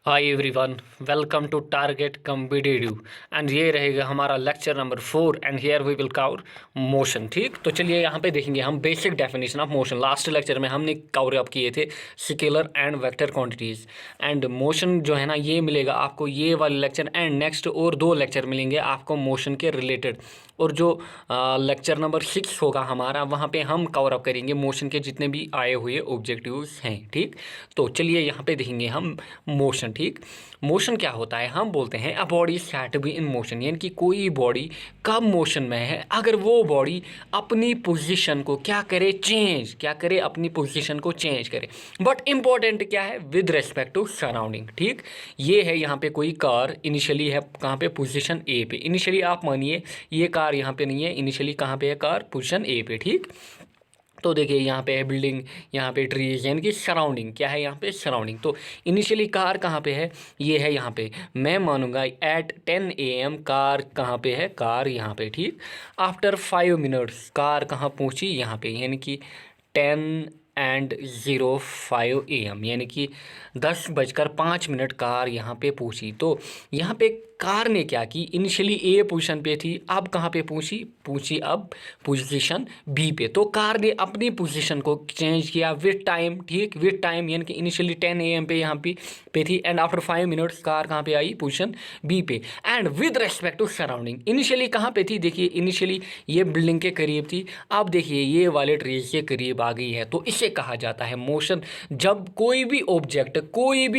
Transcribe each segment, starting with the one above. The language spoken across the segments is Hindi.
Hi everyone, welcome to Target Competitive and ये रहेगा हमारा lecture number 4 and here we will cover motion. ठीक, तो चलिए यहाँ पे देखेंगे हम basic definition of motion. Last lecture में हमने कवर अप किए थे scalar and vector quantities and motion जो है ना ये मिलेगा आपको ये वाले लेक्चर एंड नेक्स्ट और 2 लेक्चर मिलेंगे आपको मोशन के रिलेटेड। और जो लेक्चर नंबर 6 होगा हमारा वहाँ पे हम कवर अप करेंगे मोशन के जितने भी आए हुए ऑब्जेक्टिव्स हैं। ठीक, तो चलिए यहाँ पे देखेंगे हम मोशन। ठीक, मोशन क्या होता है? हम बोलते हैं a body set be in motion, यानी कि कोई बॉडी कब मोशन में है अगर वो बॉडी अपनी पोजीशन को क्या करे, क्या करे, अपनी पोजीशन को चेंज करे। बट इम्पॉर्टेंट क्या है? With respect to surrounding. ठीक, ये है यहाँ पे कोई कार इनिशियली है कहाँ पे? पोजीशन ए पे। इनिशियली आप मानिए ये कार यहाँ पे नहीं है, इनिशियली कहाँ पे है कार? पोजीशन ए पे। ठीक, तो देखिए यहाँ पे है बिल्डिंग, यहाँ पे ट्रीज, यानी कि सराउंडिंग क्या है यहाँ पे? सराउंडिंग। तो इनिशियली कार कहाँ पे है? ये है यहाँ पे। मैं मानूंगा एट 10 AM कार कहाँ पे है? कार यहाँ पे। ठीक, आफ्टर 5 मिनट्स कार कहाँ पहुँची? यहाँ पे, यानी कि 10:05 AM, यानी कि 10:05 कार यहाँ पे पहुँची। तो यहाँ पे कार ने क्या की? इनिशियली ए पोजीशन पे थी, अब कहाँ पे पहुँची अब पोजीशन बी पे। तो कार ने अपनी पोजीशन को चेंज किया विद टाइम। ठीक, विद टाइम, यानी कि इनिशियली 10 AM पे यहाँ पे थी एंड आफ्टर 5 मिनट्स कार कहाँ पे आई? पोजीशन बी पे। And with respect to surrounding, initially कहाँ पे थी? देखिए इनिशियली ये बिल्डिंग के करीब थी, अब देखिए ये वाले ट्रीज के करीब आ गई है। तो इसे कहा जाता है मोशन। जब कोई भी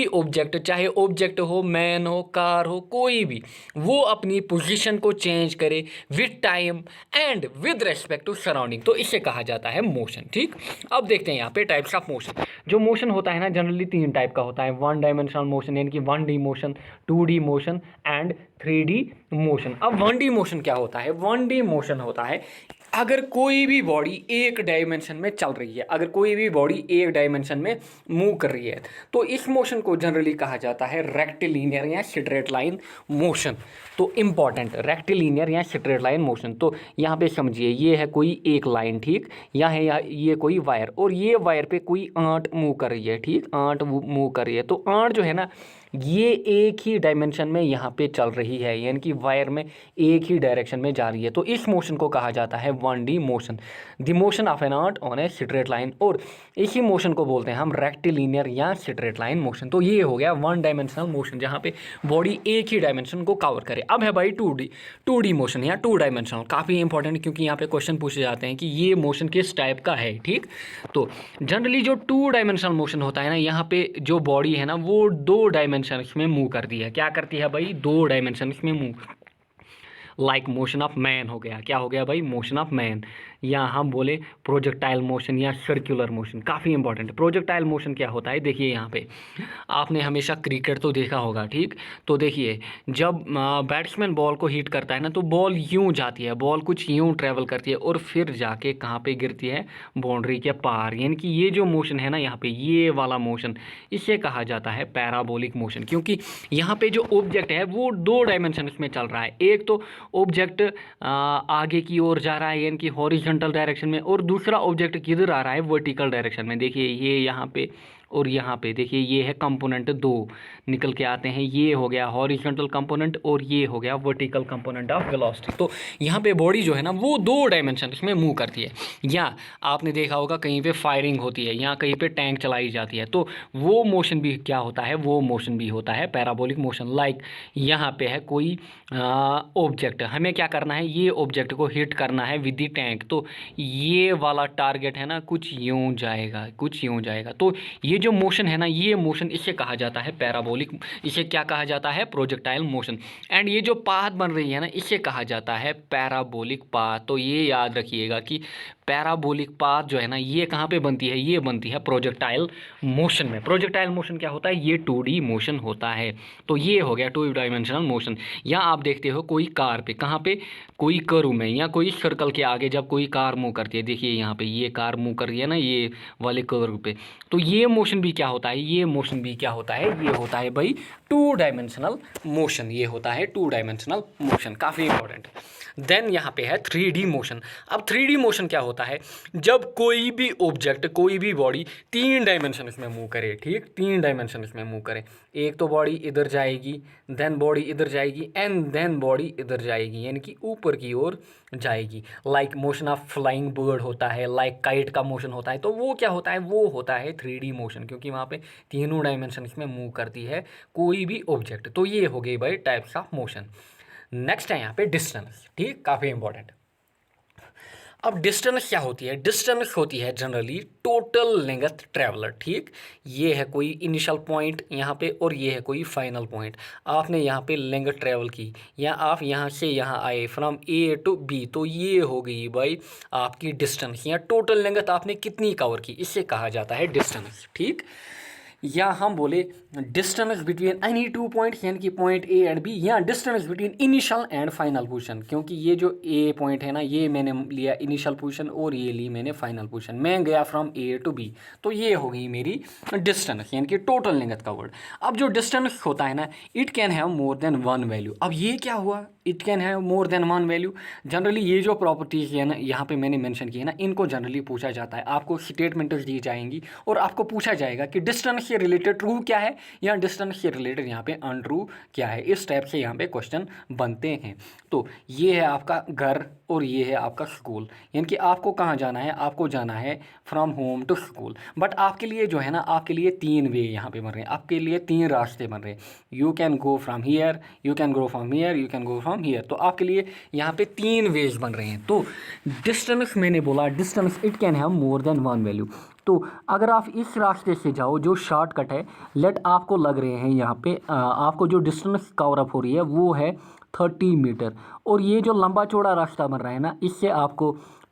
ऑब्जेक्ट चाहे ऑब्जेक्ट हो, मैन हो, कार हो, कोई भी, वो अपनी पोजीशन को चेंज करे with time and with respect to surrounding, तो इसे कहा जाता है मोशन। ठीक, अब देखते हैं यहाँ पे टाइप्स ऑफ मोशन। जो मोशन होता है ना जनरली 3 टाइप का होता है। 1 डायमेंशनल मोशन, यानी कि 1D motion, 2D motion and 3D motion. अब 1D मोशन क्या होता है? 1D मोशन होता है अगर कोई भी बॉडी एक डायमेंशन में चल रही है, अगर कोई भी बॉडी एक डायमेंशन में मूव कर रही है, तो इस मोशन को जनरली कहा जाता है रेक्टिलिनियर या स्ट्रेट लाइन मोशन। तो इंपॉर्टेंट, रेक्टिलिनियर या स्ट्रेट लाइन मोशन। तो यहाँ पे समझिए ये है कोई एक लाइन। ठीक, यहाँ है ये कोई वायर, और ये वायर पे कोई आंट मूव कर रही है। ठीक, आंट मूव कर रही है, तो आंट जो है ना ये एक ही डायमेंशन में यहाँ पे चल रही है, यानी कि वायर में एक ही डायरेक्शन में जा रही है। तो इस मोशन को कहा जाता है 1D motion, the motion of an art on a straight line. और इसी मोशन को बोलते हैं हम रेक्टिलिनियर या स्ट्रेट लाइन मोशन। तो ये हो गया 1 डायमेंशनल मोशन जहाँ पे बॉडी एक ही डायमेंशन को कवर करे। अब है भाई 2D मोशन या 2 डायमेंशनल, काफ़ी इंपॉर्टेंट, क्योंकि यहाँ पे क्वेश्चन पूछे जाते हैं कि ये मोशन किस टाइप का है। ठीक, तो जनरली जो 2 डायमेंशनल मोशन होता है ना, यहाँ पे जो बॉडी है ना वो 2 डायमेंशंस में मूव करती है। क्या करती है भाई? 2 डायमेंशंस में move. Like motion of man हो गया। क्या हो गया भाई? Motion of man. या हम बोले प्रोजेक्टाइल मोशन या सर्कुलर मोशन, काफ़ी इंपॉर्टेंट। प्रोजेक्टाइल मोशन क्या होता है? देखिए यहाँ पे आपने हमेशा क्रिकेट तो देखा होगा। ठीक, तो देखिए जब बैट्समैन बॉल को हिट करता है ना, तो बॉल यूं जाती है, बॉल कुछ यूं ट्रेवल करती है और फिर जाके कहाँ पे गिरती है? बाउंड्री के पार। यानी कि ये जो मोशन है ना यहाँ पे, ये वाला मोशन, इसे कहा जाता है पैराबोलिक मोशन, क्योंकि यहाँ पे जो ऑब्जेक्ट है वो 2 डायमेंशन में चल रहा है। एक तो ऑब्जेक्ट आगे की ओर जा रहा है, यानी कि हॉरिजॉन्टल डायरेक्शन में, और दूसरा ऑब्जेक्ट किधर आ रहा है? वर्टिकल डायरेक्शन में। देखिए ये यहाँ पे और यहाँ पे देखिए ये है कंपोनेंट 2 निकल के आते हैं। ये हो गया हॉरिजॉन्टल कंपोनेंट और ये हो गया वर्टिकल कंपोनेंट ऑफ वेलोसिटी। तो यहाँ पे बॉडी जो है ना वो 2 डायमेंशन में मूव करती है। या आपने देखा होगा कहीं पे फायरिंग होती है या कहीं पे टैंक चलाई जाती है, तो वो मोशन भी क्या होता है? वो मोशन भी होता है पैराबोलिक मोशन। लाइक यहाँ पे है कोई ऑब्जेक्ट, हमें क्या करना है? ये ऑब्जेक्ट को हिट करना है विद द टैंक। तो ये वाला टारगेट है ना कुछ यूं जाएगा, कुछ यूं जाएगा। तो ये जो मोशन है ना, ये मोशन इसे कहा जाता है पैराबोलिक, इसे क्या कहा जाता है? Projectile motion. एंड ये जो पाथ बन रही है ना, इसे कहा जाता है पैराबोलिक पाथ। तो ये याद रखिएगा कि पैराबोलिक पाथ जो है ना ये कहाँ पे बनती है? ये बनती है प्रोजेक्टाइल मोशन में। प्रोजेक्टाइल मोशन क्या होता है? ये 2D मोशन होता है। तो ये हो गया 2 डायमेंशनल मोशन। या आप देखते हो कोई कार पे, कहाँ पे? कोई कर्व में या कोई सर्कल के आगे जब कोई कार मूव करती है, देखिए यहाँ पे ये कार मूव कर रही है ना ये वाले कर्व पे, तो ये मोशन भी क्या होता है? ये मोशन भी क्या होता है? ये होता है भाई 2 डायमेंशनल मोशन। ये होता है 2 डायमेंशनल मोशन, काफ़ी इंपॉर्टेंट। देन यहाँ पे है 3D मोशन। अब 3D मोशन क्या होता है? होता है, जब कोई भी ऑब्जेक्ट, कोई भी बॉडी 3 डायमेंशन में मूव करे, ठीक, 3 डायमेंशन में मूव करे। एक तो बॉडी इधर जाएगी, देन बॉडी इधर जाएगी, एंड देन बॉडी इधर जाएगी, यानी कि ऊपर की ओर जाएगी। Like motion of flying bird होता है, लाइक काइट का मोशन होता है। तो वो क्या होता है, वो होता है 3D मोशन, क्योंकि वहाँ पे तीनों डायमेंशन में मूव करती है कोई भी ऑब्जेक्ट। तो ये हो गई भाई टाइप्स ऑफ मोशन। नेक्स्ट है यहाँ पे डिस्टेंस, ठीक, काफ़ी इंपॉर्टेंट। अब डिस्टेंस क्या होती है, डिस्टेंस होती है जनरली टोटल लेंथ ट्रैवलर, ठीक। ये है कोई इनिशियल पॉइंट यहाँ पे और ये है कोई फाइनल पॉइंट। आपने यहाँ पे लेंथ ट्रैवल की या आप यहाँ से यहाँ आए फ्रॉम ए टू बी, तो ये हो गई भाई आपकी डिस्टेंस, या टोटल लेंथ आपने कितनी कवर की, इससे कहा जाता है डिस्टेंस, ठीक। या हम बोले डिस्टेंस बिटवीन एनी 2 पॉइंट्स, यानी कि पॉइंट ए एंड बी, या distance between initial and final position, क्योंकि ये जो ए पॉइंट है ना, ये मैंने लिया इनिशियल पोजीशन और ये ली मैंने फाइनल पोजीशन, मैं गया फ्रॉम ए टू बी, तो ये हो गई मेरी डिस्टेंस, यानी कि टोटल लेंथ का वर्ड। अब जो डिस्टेंस होता है ना, it can have more than 1 value. अब ये क्या हुआ, it can have more than 1 value. Generally ये जो प्रॉपर्टीज है ना यहाँ पे मैंने मेंशन की है ना, इनको जनरली पूछा जाता है, आपको स्टेटमेंट्स दी जाएंगी और आपको पूछा जाएगा कि डिस्टेंस से रिलेटेड ट्रू क्या है या डिस्टेंस से रिलेटेड यहाँ पे अनट्रू क्या है। इस टाइप से यहाँ पे क्वेश्चन बनते हैं। तो ये है आपका घर और ये है आपका स्कूल, यानी कि आपको कहाँ जाना है, आपको जाना है from home to school. But आपके लिए जो है ना, आपके लिए 3 वे यहाँ पे बन रहे हैं, आपके लिए 3 रास्ते बन रहे हैं। You can go from here, you can go from here, you can go from here. तो आपके लिए यहाँ पे 3 वेज बन रहे हैं। तो डिस्टेंस मैंने बोला, distance it can have more than 1 value. तो अगर आप इस रास्ते से जाओ जो शॉर्टकट है, लेट आपको लग रहे हैं यहाँ पे आपको जो डिस्टेंस कवर अप हो रही है वो है 30 मीटर, और ये जो लंबा चौड़ा रास्ता बन रहा है ना, इससे आपको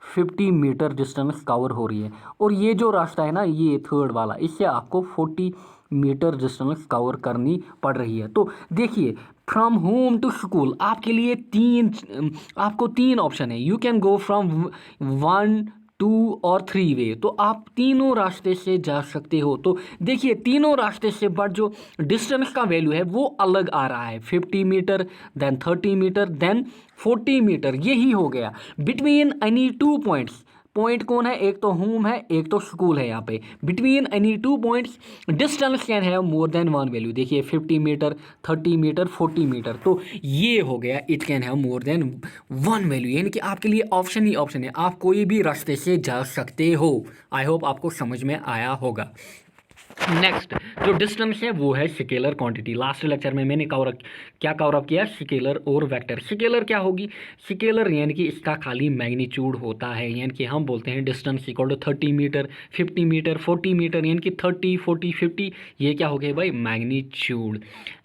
50 मीटर डिस्टेंस कवर हो रही है। और ये जो रास्ता है ना, ये थर्ड वाला, इससे आपको 40 मीटर डिस्टेंस कवर करनी पड़ रही है। तो देखिए, फ्रॉम होम टू स्कूल आपके लिए आपको 3 ऑप्शन है। यू कैन गो फ्रॉम 1, 2 और 3 वे। तो आप तीनों रास्ते से जा सकते हो। तो देखिए, तीनों रास्ते से बट जो डिस्टेंस का वैल्यू है वो अलग आ रहा है, 50 metre, then 30 metre, then 40 metre. यही हो गया बिटवीन एनी 2 पॉइंट्स। पॉइंट कौन है, एक तो होम है, एक तो स्कूल है। यहाँ पे between any 2 points distance can have more than 1 value. देखिए 50 मीटर, 30 मीटर, 40 मीटर। तो ये हो गया it can have more than 1 value, यानी कि आपके लिए ऑप्शन ही ऑप्शन है, आप कोई भी रास्ते से जा सकते हो। आई होप आपको समझ में आया होगा। नेक्स्ट जो डिस्टेंस है वो है स्केलर क्वांटिटी। लास्ट लेक्चर में मैंने क्या कवर अप किया, स्केलर और वेक्टर। स्केलर क्या होगी, स्केलर यानी कि इसका खाली मैग्नीट्यूड होता है, यानी कि हम बोलते हैं distance equal to 30 metre, 50 metre, 40 metre, यानी कि 30, 40, 50, ये क्या हो गया भाई, magnitude.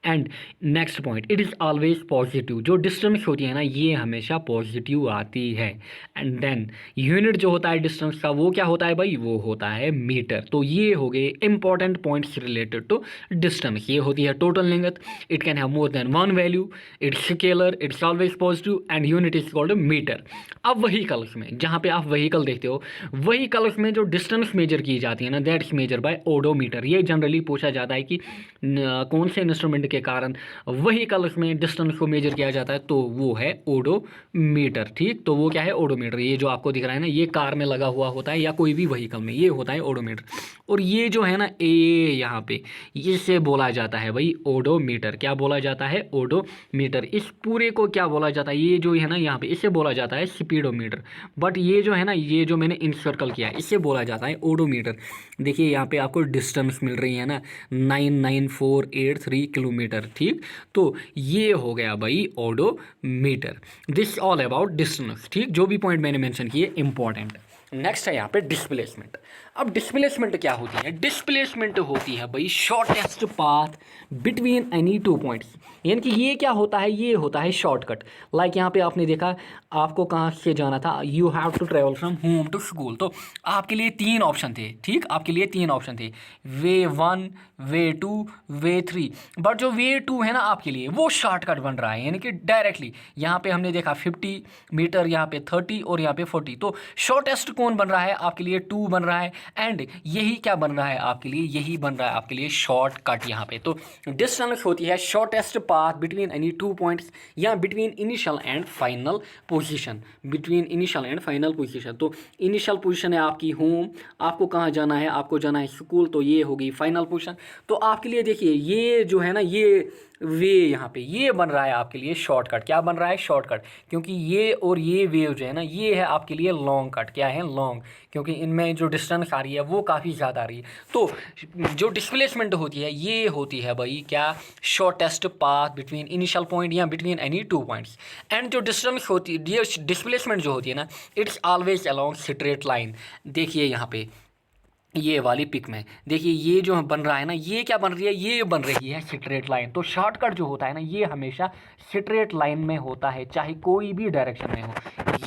And next point, it is always positive. जो डिस्टेंस होती है ना, ये हमेशा पॉजिटिव आती है। एंड देन यूनिट जो होता है डिस्टेंस का वो क्या होता है भाई, वो होता है मीटर। तो ये हो गए important points related to distance. ये होती है total length, it can have more than 1 value, it's scalar, it's always positive, and unit is called metre. अब व्हीकल्स में, जहाँ पे आप व्हीकल देखते हो, व्हीकल्स में जो डिस्टेंस मेजर की जाती है ना, दैट्स मेजर बाय ओडोमीटर। ये जनरली पूछा जाता है कि कौन से इंस्ट्रूमेंट के कारण व्हीकल्स में डिस्टेंस को मेजर किया जाता है, तो वो है ओडोमीटर, ठीक। तो वो क्या है, ओडोमीटर। ये जो आपको दिख रहा है ना, ये कार में लगा हुआ होता है या कोई भी व्हीकल में, ये होता है ओडोमीटर। और ये जो है ना ए यहाँ पे, इससे बोला जाता है भाई ओडोमीटर। क्या बोला जाता है, ओडोमीटर। इस पूरे को क्या बोला जाता है, ये जो है ना यहाँ पे, इससे बोला जाता है स्पीडोमीटर। बट ये जो है ना, ये जो मैंने इंसर्कल किया, इससे बोला जाता है ओडोमीटर। देखिए यहाँ पे आपको डिस्टेंस मिल रही है ना, 99483 किलोमीटर, ठीक। तो ये हो गया भाई odometer. This all about distance, ठीक। जो भी पॉइंट मैंने मेंशन किए इंपॉर्टेंट। नेक्स्ट है यहाँ पे डिस्प्लेसमेंट। अब डिस्प्लेसमेंट क्या होती है, डिस्प्लेसमेंट होती है भाई shortest path between any 2 points. यानी कि ये क्या होता है, ये होता है शॉर्टकट। लाइक यहाँ पे आपने देखा, आपको कहाँ से जाना था, you have to travel from home to school. तो आपके लिए 3 ऑप्शन थे, ठीक। आपके लिए 3 ऑप्शन थे, वे 1, वे 2, वे 3। बट जो वे 2 है ना आपके लिए, वो शॉर्टकट बन रहा है, यानी कि डायरेक्टली यहाँ पे हमने देखा 50 मीटर, यहाँ पे 30 और यहाँ पे 40। तो शॉर्टेस्ट कौन बन रहा है आपके लिए, 2 बन रहा है। एंड यही क्या बन रहा है आपके लिए, यही बन रहा है आपके लिए शॉर्टकट यहाँ पे। तो डिस्टेंस होती है shortest path between any two points या between initial and final position, between initial and final position. तो इनिशियल पोजीशन है आपकी होम, आपको कहाँ जाना है, आपको जाना है स्कूल, तो ये होगी फाइनल पोजीशन। तो आपके लिए देखिए ये जो है ना, ये वे यहाँ पे ये बन रहा है आपके लिए शॉर्टकट। क्या बन रहा है? शॉर्टकट, क्योंकि ये और ये वेव जो है ना, ये है आपके लिए लॉन्ग कट। क्या है? लॉन्ग, क्योंकि इनमें जो डिस्टेंस आ रही है वो काफ़ी ज़्यादा आ रही है। तो जो डिस्प्लेसमेंट होती है ये होती है भाई क्या? Shortest path between initial point या between any two points. And जो डिस्टेंस होती है, ये डिस्प्लेसमेंट जो होती है ना, it's always along straight line. देखिए यहाँ पे ये वाली पिक में देखिए ये जो बन रहा है ना, ये क्या बन रही है? ये बन रही है स्ट्रेट लाइन। तो शॉर्टकट जो होता है ना, ये हमेशा स्ट्रेट लाइन में होता है, चाहे कोई भी डायरेक्शन में हो,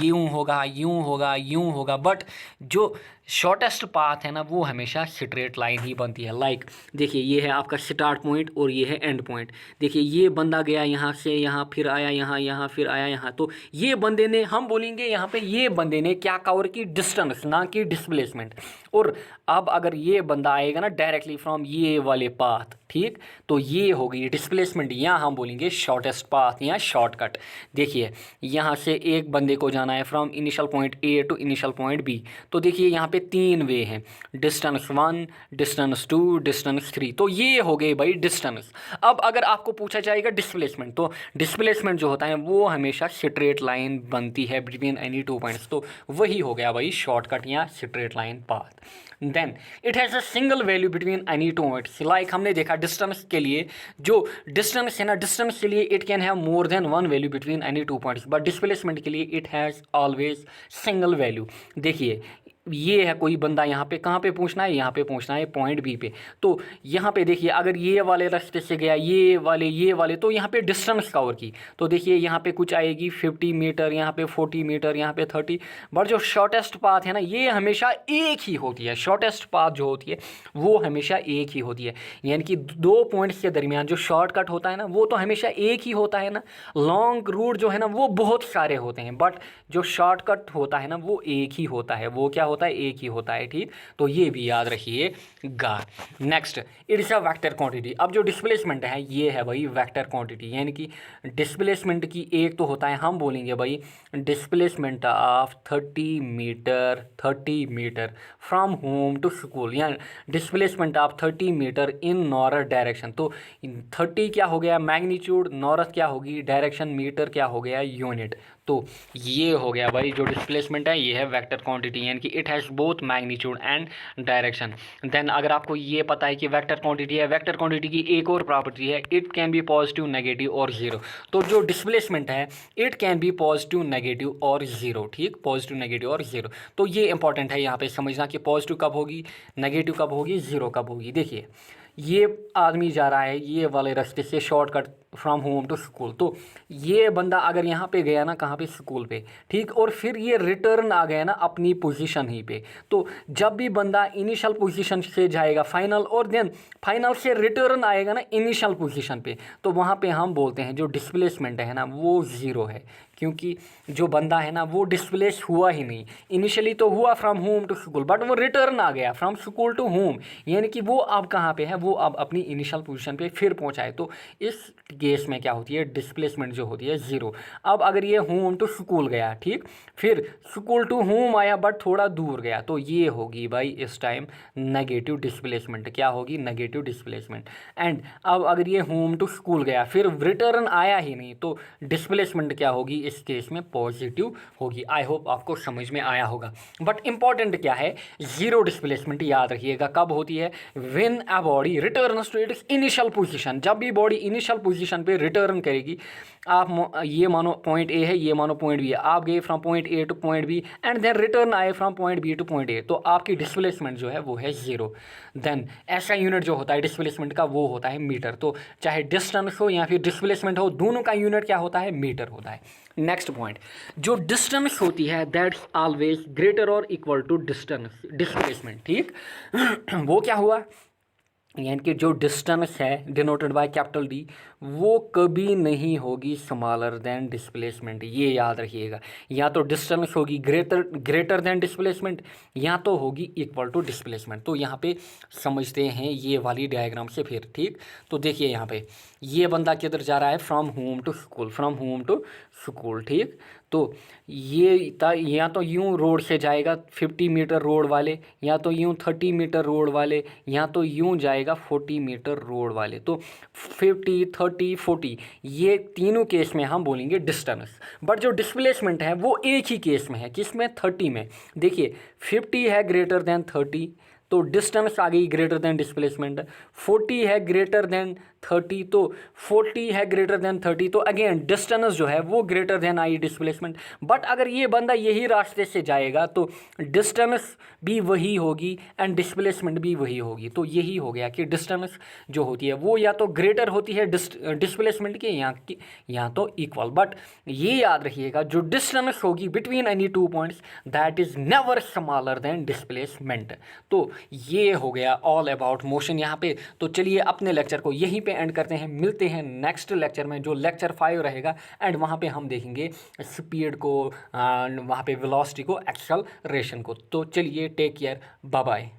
यूं होगा, यूं होगा, यूं होगा, बट जो शॉर्टेस्ट पाथ है ना वो हमेशा स्ट्रेट लाइन ही बनती है। लाइक देखिए ये है आपका स्टार्ट पॉइंट और ये है एंड पॉइंट। देखिए ये बंदा गया यहाँ से यहाँ, फिर आया यहाँ, यहाँ फिर आया यहाँ। तो ये बंदे ने, हम बोलेंगे यहाँ पे, ये बंदे ने क्या कवर की? डिस्टेंस, ना कि डिस्प्लेसमेंट। और अब अगर ये बंदा आएगा ना डायरेक्टली फ्रॉम ये वाले पाथ, ठीक, तो ये होगी डिस्प्लेसमेंट, या हम बोलेंगे शॉर्टेस्ट पाथ या शॉर्टकट। देखिए यहाँ से एक बंदे को जाना है from initial point A to initial point B. तो देखिए यहाँ पे 3 वे हैं, डिस्टेंस 1, डिस्टेंस 2, डिस्टेंस 3। तो ये हो गए भाई डिस्टेंस। अब अगर आपको पूछा जाएगा डिस्प्लेसमेंट, तो डिस्प्लेसमेंट जो होता है वो हमेशा स्ट्रेट लाइन बनती है बिटवीन एनी टू पॉइंट्स। तो वही हो गया भाई शॉर्टकट या straight line path. Then it has a single value between any two points. Like हमने देखा डिस्टेंस के लिए, जो डिस्टेंस है ना, डिस्टेंस के लिए it can have more than 1 value between any two points, but displacement के लिए it has always single value. देखिए ये है कोई बंदा यहाँ पे, कहाँ पे पूछना है? यहाँ पे पूछना है पॉइंट बी पे। तो यहाँ पे देखिए अगर ये वाले रास्ते से गया, ये वाले, तो यहाँ पे डिस्टेंस कवर की, तो देखिए यहाँ पे कुछ आएगी 50 मीटर, यहाँ पे 40 मीटर, यहाँ पे 30। बट जो शॉर्टेस्ट पाथ है ना, ये हमेशा एक ही होती है। शॉर्टेस्ट पाथ जो होती है वो हमेशा एक ही होती है, यानी कि 2 पॉइंट्स के दरमियान जो शॉर्टकट होता है ना वो तो हमेशा एक ही होता है ना। लॉन्ग रूट जो है ना वो बहुत सारे होते हैं, बट जो शॉर्टकट होता है ना वो एक ही होता है। वो क्या होता है? एक ही होता है, ठीक। तो ये भी याद रखिएगा। Next, it is a vector quantity. अब जो डिस्प्लेसमेंट है ये है भाई वेक्टर क्वांटिटी, यानी कि डिस्प्लेसमेंट की एक तो होता है, हम बोलेंगे भाई displacement of 30 metre from home to school, या displacement of 30 metre in north direction. तो 30 क्या हो गया? मैग्नीट्यूड, नॉर्थ क्या होगी? डायरेक्शन, मीटर क्या हो गया? यूनिट। तो ये हो गया भाई जो डिस्प्लेसमेंट है ये है वेक्टर क्वांटिटी, यानी कि it has both magnitude and direction. Then अगर आपको ये पता है कि वेक्टर क्वांटिटी है, वेक्टर क्वांटिटी की एक और प्रॉपर्टी है, it can be positive, negative और जीरो। तो जो डिस्प्लेसमेंट है it can be positive, negative और जीरो, ठीक, पॉजिटिव, नेगेटिव और जीरो। तो ये इंपॉर्टेंट है यहाँ पे समझना कि पॉजिटिव कब होगी, नेगेटिव कब होगी, जीरो कब होगी। देखिए ये आदमी जा रहा है ये वाले रास्ते से shortcut from home to school, तो ये बंदा अगर यहाँ पे गया ना, कहाँ पे? स्कूल पे, ठीक, और फिर ये रिटर्न आ गया ना अपनी पोजीशन ही पे। तो जब भी बंदा इनिशियल पोजीशन से जाएगा फाइनल, और देन फाइनल से रिटर्न आएगा ना इनिशियल पोजीशन पे, तो वहाँ पे हम बोलते हैं जो डिस्प्लेसमेंट है ना वो ज़ीरो है, क्योंकि जो बंदा है ना वो डिस्प्लेस हुआ ही नहीं। इनिशियली तो हुआ from home to school, but वो रिटर्न आ गया फ्रॉम स्कूल टू होम, यानी कि वो अब कहाँ पे है? वो अब अपनी इनिशियल पोजीशन पे फिर पहुँचा है। तो इस केस में क्या होती है? डिस्प्लेसमेंट जो होती है ज़ीरो। अब अगर ये होम टू स्कूल गया, ठीक, फिर स्कूल टू होम आया बट थोड़ा दूर गया, तो ये होगी भाई इस टाइम नेगेटिव डिस्प्लेसमेंट। क्या होगी? Negative displacement. एंड अब अगर ये होम टू स्कूल गया फिर रिटर्न आया ही नहीं, तो डिस्प्लेसमेंट क्या होगी? इस केस में पॉजिटिव होगी। आई होप आपको समझ में आया होगा। बट इंपॉर्टेंट क्या है? जीरो डिस्प्लेसमेंट याद रखिएगा कब होती है? When a body returns to its initial position. जब भी बॉडी इनिशियल पोजीशन पे रिटर्न करेगी, आप ये मानो पॉइंट ए है, ये मानो पॉइंट बी है, आप गए from point A to point B and then return आए from point B to point A, तो आपकी डिस्प्लेसमेंट जो है वो है जीरो। देन ऐसा यूनिट जो होता है डिस्प्लेसमेंट का वो होता है मीटर। तो चाहे डिस्टेंस हो या फिर डिस्प्लेसमेंट हो, दोनों का यूनिट क्या होता है? मीटर होता है। नेक्स्ट पॉइंट, जो डिस्टेंस होती है दैट्स ऑलवेज ग्रेटर और इक्वल टू डिस्टेंस डिस्प्लेसमेंट, ठीक। वो क्या हुआ? यानी कि जो डिस्टेंस है डिनोटेड बाय कैपिटल डी वो कभी नहीं होगी स्मॉलर देन डिस्प्लेसमेंट, ये याद रखिएगा। या तो डिस्टेंस होगी ग्रेटर देन डिस्प्लेसमेंट, या तो होगी इक्वल टू डिस्प्लेसमेंट। तो यहाँ पे समझते हैं ये वाली डायग्राम से फिर, ठीक। तो देखिए यहाँ पे ये बंदा किधर जा रहा है, from home to school, from home to school, ठीक। तो ये या तो यूं रोड से जाएगा 50 मीटर रोड वाले, या तो यूं 30 मीटर रोड वाले, या तो यूं जाएगा 40 मीटर रोड वाले। तो 50, 30, 40 ये तीनों केस में हम बोलेंगे डिस्टेंस। बट जो डिस्प्लेसमेंट है वो एक ही केस में है, किसमें, 30 में। देखिए 50 है ग्रेटर देन 30 तो डिस्टेंस आ गई ग्रेटर देन डिस्प्लेसमेंट। 40 है ग्रेटर देन 30 तो 40 है ग्रेटर देन 30 तो अगेन डिस्टेंस जो है वो greater than I displacement. But अगर ये बंदा यही रास्ते से जाएगा तो डिस्टेंस भी वही होगी एंड डिस्प्लेसमेंट भी वही होगी। तो यही हो गया कि डिस्टेंस जो होती है वो या तो ग्रेटर होती है डिस्प्लेसमेंट के, यहाँ तो इक्वल। बट ये याद रखिएगा जो डिस्टेंस होगी between any two points that is never smaller than displacement. तो ये हो गया ऑल अबाउट मोशन यहाँ पे। तो चलिए अपने लेक्चर को यहीं पे एंड करते हैं, मिलते हैं नेक्स्ट लेक्चर में जो लेक्चर 5 रहेगा एंड वहाँ पे हम देखेंगे स्पीड को, वहाँ पे वेलोसिटी को, एक्सेलरेशन को। तो चलिए टेक केयर, बाय बाय।